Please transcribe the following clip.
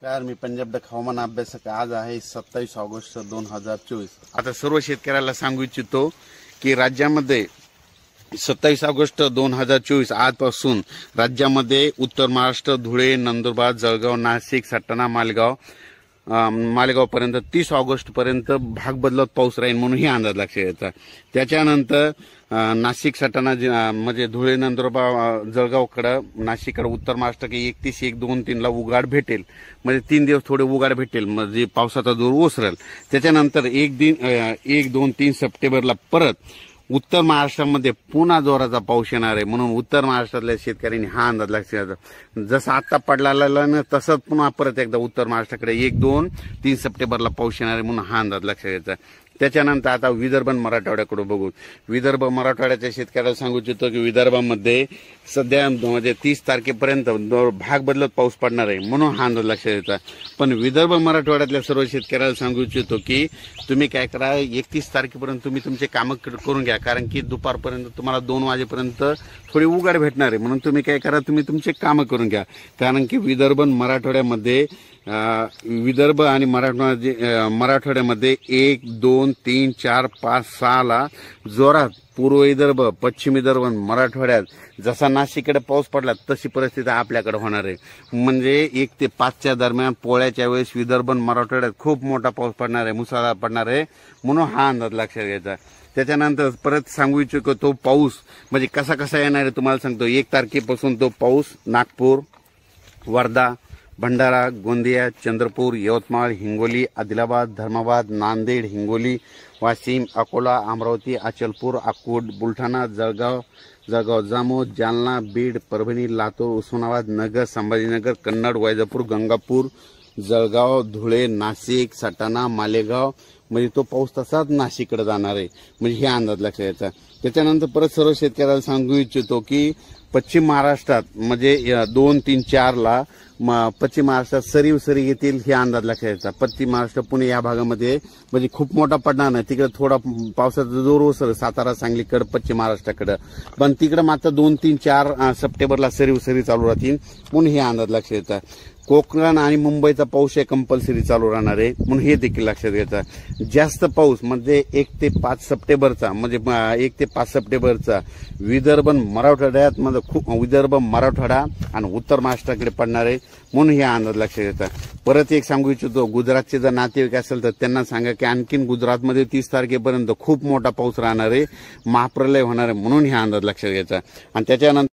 नमस्कार, मी पंजाब डक हवामान अभ्यासक. आज आहे 27 ऑगस्ट 2024. आता सर्व शेतकऱ्याला सांगू इच्छितो की राज्यामध्ये 27 ऑगस्ट 2024 आजपासून राज्यामध्ये उत्तर महाराष्ट्र, धुळे, नंदुरबार, जळगाव, नाशिक, सटाणा, मालेगाव पर्यंत 30 ऑगस्ट पर्यंत भाग बदलत पाऊस राहील म्हणून ही अंदाज लक्षात येतात. त्याच्यानंतर नाशिक, सटाणा म्हणजे धुळे, नंदुरबार, जळगावकडे, नाशिककडे, उत्तर महाराष्ट्र 31, 1, 2, 3 ला उघाड भेटेल. म्हणजे 3 दिवस थोडे उघाड भेटेल, म्हणजे पावसाचा जोर ओसरेल. त्याच्यानंतर 1, 2, 3 सप्टेंबरला परत उत्तर महाराष्ट्रामध्ये पुन्हा जोराचा पाऊस येणार आहे. म्हणून उत्तर महाराष्ट्रातल्या शेतकऱ्यांनी हा अंदाज लक्षात घ्यायचा. जसा आता पडला ना तसंच पुन्हा परत एकदा उत्तर महाराष्ट्राकडे 1, 2, 3 सप्टेंबरला पाऊस येणार आहे म्हणून हा अंदाज लक्षात घ्यायचा. त्याच्यानंतर आता विदर्भ आणि मराठवाड्याकडे बघू. विदर्भ मराठवाड्याच्या शेतकऱ्याला सांगू इच्छितो की विदर्भामध्ये सध्या म्हणजे 30 तारखेपर्यंत भाग बदलत पाऊस पडणार आहे म्हणून हा अंदाज लक्षात घ्यायचा. पण विदर्भ मराठवाड्यातल्या सर्व शेतकऱ्याला सांगू इच्छितो की तुम्ही काय करा, 31 तारखेपर्यंत तुम्ही तुमचे कामं करून घ्या. कारण की दुपारपर्यंत तुम्हाला 2 वाजेपर्यंत थोडी उघाड भेटणार आहे. म्हणून तुम्ही काय करा, तुम्ही तुमचे कामं करून घ्या. कारण की विदर्भ मराठवाड्यामध्ये विदर्भ आणि मराठवाड्यामध्ये 1, 2, 3, 4, 5, 6 ला जोरात पूर्व विदर्भ, पश्चिम विदर्भ, मराठवाड्यात जसा नाशिककडे पाऊस पडला तशी परिस्थिती आपल्याकडे होणार आहे. म्हणजे 1 ते 5च्या दरम्यान पोळ्याच्या वेळेस विदर्भ आणि मराठवाड्यात खूप मोठा पाऊस पडणार आहे, मुसळधार पडणार आहे म्हणून हा अंदाज लक्षात घ्यायचा. त्याच्यानंतर परत सांगू इच्छितो तो पाऊस म्हणजे कसा कसा येणार आहे तुम्हाला सांगतो. 1 तारखेपासून तो पाऊस नागपूर, वर्धा, भंडारा, गोंदिया, चंद्रपूर, यवतमाळ, हिंगोली, आदिलाबाद, धर्माबाद, नांदेड, हिंगोली, वाशिम, अकोला, अमरावती, अचलपूर, अकोट, बुलढाणा, जळगाव, जामोद, जालना, बीड, परभणी, लातूर, उस्मानाबाद, नगर, संभाजीनगर, कन्नड, वैजापूर, गंगापूर, जळगाव, धुळे, नाशिक, सटाणा, मालेगाव म्हणजे तो पाऊस तसाच नाशिककडे जाणार आहे. म्हणजे हे अंदाज लक्षात घ्यायचा. त्याच्यानंतर परत सर्व शेतकऱ्याला सांगू इच्छितो की पश्चिम महाराष्ट्रात म्हणजे 2, 3, 4 ला पश्चिम महाराष्ट्रात सरी येतील हे अंदाज लक्षात घ्यायचा. पश्चिम महाराष्ट्र, पुणे या भागामध्ये म्हणजे खूप मोठा पडणार नाही. तिकडे थोडा पावसाचा जोर ओसर सातारा, सांगलीकडे, पश्चिम महाराष्ट्राकडे. पण तिकडे मात्र 2, 3, 4 सप्टेंबरला सरी चालू राहतील म्हणून हे अंदाज लक्षात घ्यायचा. कोकण आणि मुंबईचा पाऊस हे कंपल्सरी चालू राहणार आहे म्हणून हे देखील लक्षात घ्यायचा. जास्त पाऊस म्हणजे 1 ते 5 सप्टेंबरचा म्हणजे 1 ते 5 सप्टेंबरचा विदर्भ मराठवाड्यात म्हणजे खूप विदर्भ, मराठवाडा आणि उत्तर महाराष्ट्राकडे पडणार आहे म्हणून हे अंदाज लक्षात घ्यायचा. परत एक सांगू इच्छितो, गुजरातचे जर नातेवाईक असेल तर त्यांना सांगा की आणखीन गुजरातमध्ये 30 तारखेपर्यंत खूप मोठा पाऊस राहणार आहे, महाप्रलय होणार आहे म्हणून हे अंदाज लक्षात घ्यायचा. आणि त्याच्यानंतर